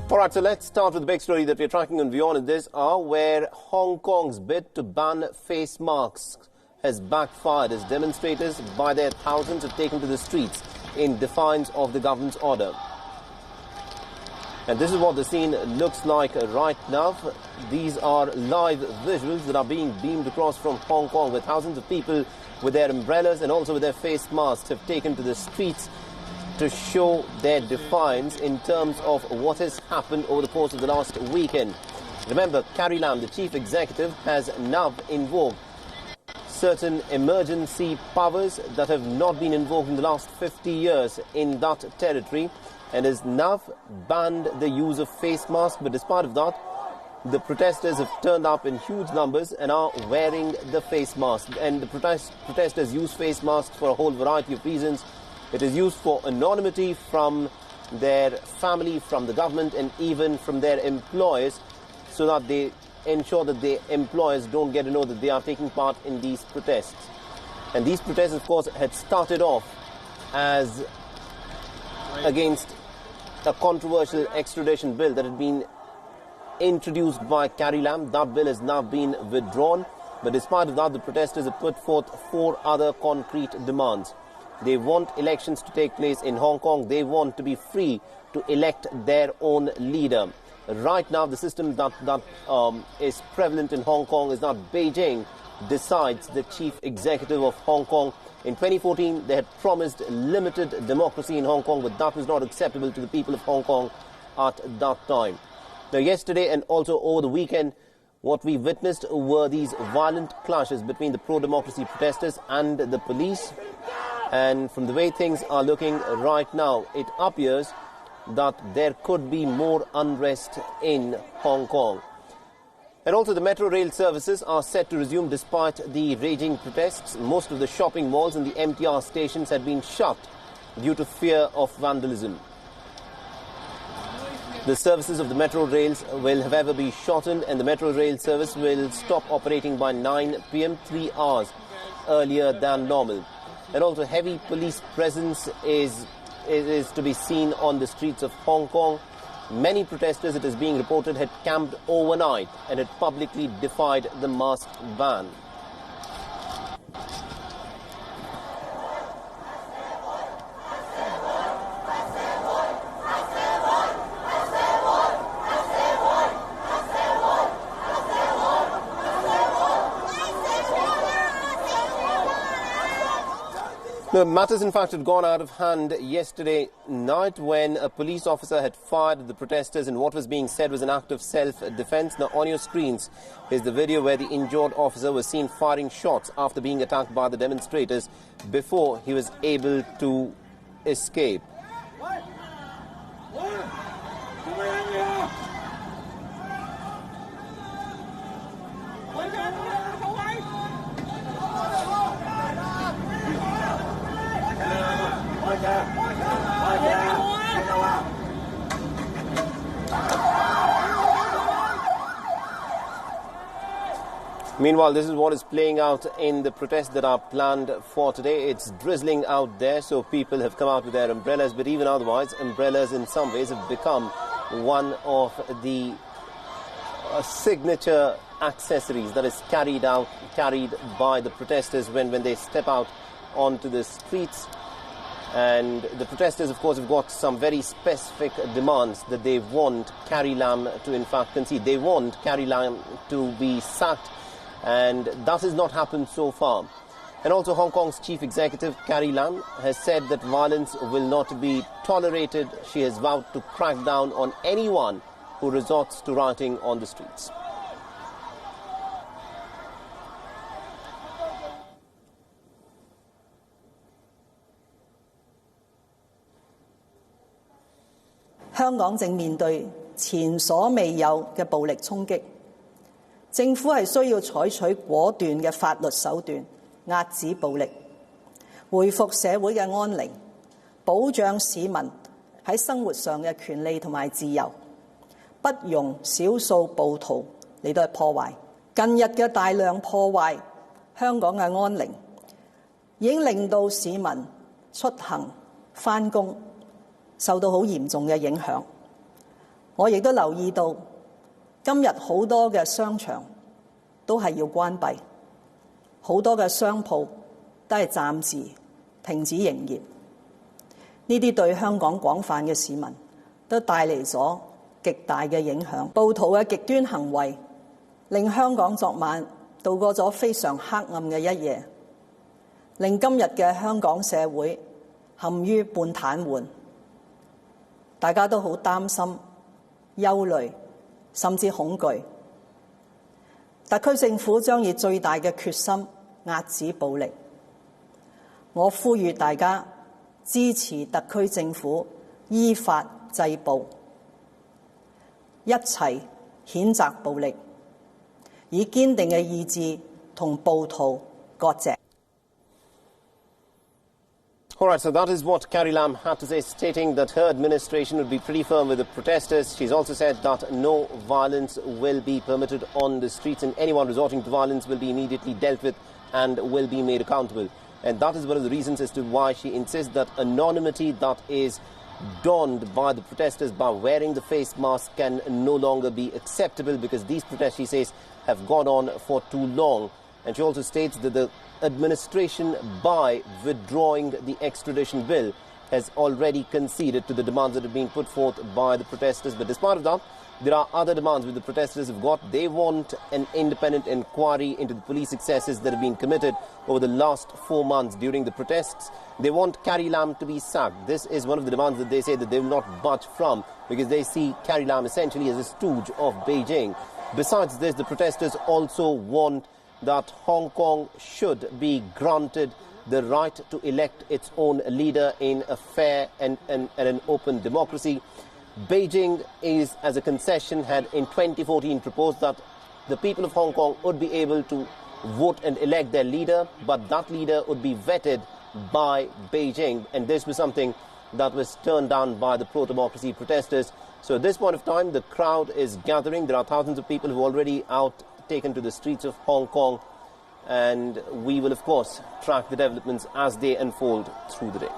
All right, so let's start with the big story that we're tracking on WION in this hour, where Hong Kong's bid to ban face masks has backfired as demonstrators by their thousands have taken to the streets in defiance of the government's order. And this is what the scene looks like right now. These are live visuals that are being beamed across from Hong Kong, where thousands of people with their umbrellas and also with their face masks have taken to the streets to show their defiance in terms of what has happened over the course of the last weekend. Remember, Carrie Lam, the chief executive, has now invoked certain emergency powers that have not been invoked in the last 50 years in that territory, and has now banned the use of face masks. But despite of that, the protesters have turned up in huge numbers and are wearing the face mask. And the protesters use face masks for a whole variety of reasons. It is used for anonymity from their family, from the government, and even from their employers, so that they ensure that their employers don't get to know that they are taking part in these protests. And these protests, of course, had started off as against a controversial extradition bill that had been introduced by Carrie Lam. That bill has now been withdrawn. But despite of that, the protesters have put forth 4 other concrete demands. They want elections to take place in Hong Kong. They want to be free to elect their own leader. Right now, the system that is prevalent in Hong Kong is that Beijing decides the chief executive of Hong Kong. In 2014, they had promised limited democracy in Hong Kong, but that was not acceptable to the people of Hong Kong at that time. Now, yesterday and also over the weekend, what we witnessed were these violent clashes between the pro-democracy protesters and the police. And from the way things are looking right now, it appears that there could be more unrest in Hong Kong. And also the metro rail services are set to resume despite the raging protests. Most of the shopping malls and the MTR stations had been shut due to fear of vandalism. The services of the metro rails will however be shortened, and the metro rail service will stop operating by 9 p.m, 3 hours earlier than normal. And also heavy police presence is to be seen on the streets of Hong Kong. Many protesters, it is being reported, had camped overnight and had publicly defied the mask ban. The matters, in fact, had gone out of hand yesterday night when a police officer had fired at the protesters, and what was being said was an act of self-defense. Now, on your screens is the video where the injured officer was seen firing shots after being attacked by the demonstrators before he was able to escape. Meanwhile, this is what is playing out in the protests that are planned for today. It's drizzling out there, so people have come out with their umbrellas, but even otherwise, umbrellas in some ways have become one of the signature accessories that is carried by the protesters when they step out onto the streets. And the protesters, of course, have got some very specific demands that they want Carrie Lam to, in fact, concede. They want Carrie Lam to be sacked, and that has not happened so far. And also Hong Kong's chief executive, Carrie Lam, has said that violence will not be tolerated. She has vowed to crack down on anyone who resorts to rioting on the streets.香港正面對前所未有嘅暴力衝擊，政府係需要採取果斷嘅法律手段壓止暴力，恢復社會嘅安寧，保障市民喺生活上嘅權利同埋自由，不容少數暴徒嚟到破壞。近日嘅大量破壞香港嘅安寧，已經令到市民出行、返工受到好嚴重嘅影響。我亦都留意到，今日好多嘅商場都係要關閉，好多嘅商鋪都係暫時停止營業。呢啲對香港廣泛嘅市民都帶嚟咗極大嘅影響。暴徒嘅極端行為令香港昨晚度過咗非常黑暗嘅一夜，令今日嘅香港社會陷於半癱瘓。大家都好擔心、憂慮，甚至恐懼。特區政府將以最大嘅決心壓止暴力。我呼籲大家支持特區政府依法制暴，一齊譴責暴力，以堅定嘅意志同暴徒割席。All right, so that is what Carrie Lam had to say, stating that her administration would be pretty firm with the protesters. She's also said that no violence will be permitted on the streets, and anyone resorting to violence will be immediately dealt with and will be made accountable. And that is one of the reasons as to why she insists that anonymity that is donned by the protesters by wearing the face mask can no longer be acceptable, because these protests, she says, have gone on for too long. And she also states that the administration, by withdrawing the extradition bill, has already conceded to the demands that have been put forth by the protesters. But despite of that, there are other demands which the protesters have got. They want an independent inquiry into the police excesses that have been committed over the last 4 months during the protests. They want Carrie Lam to be sacked. This is one of the demands that they say that they will not budge from, because they see Carrie Lam essentially as a stooge of Beijing. Besides this, the protesters also want that Hong Kong should be granted the right to elect its own leader in a fair and an open democracy. Beijing is, as a concession, had in 2014 proposed that the people of Hong Kong would be able to vote and elect their leader, but that leader would be vetted by Beijing, and this was something that was turned down by the pro-democracy protesters. So at this point of time, the crowd is gathering. There are thousands of people who are already out taken to the streets of Hong Kong, and we will of course track the developments as they unfold through the day.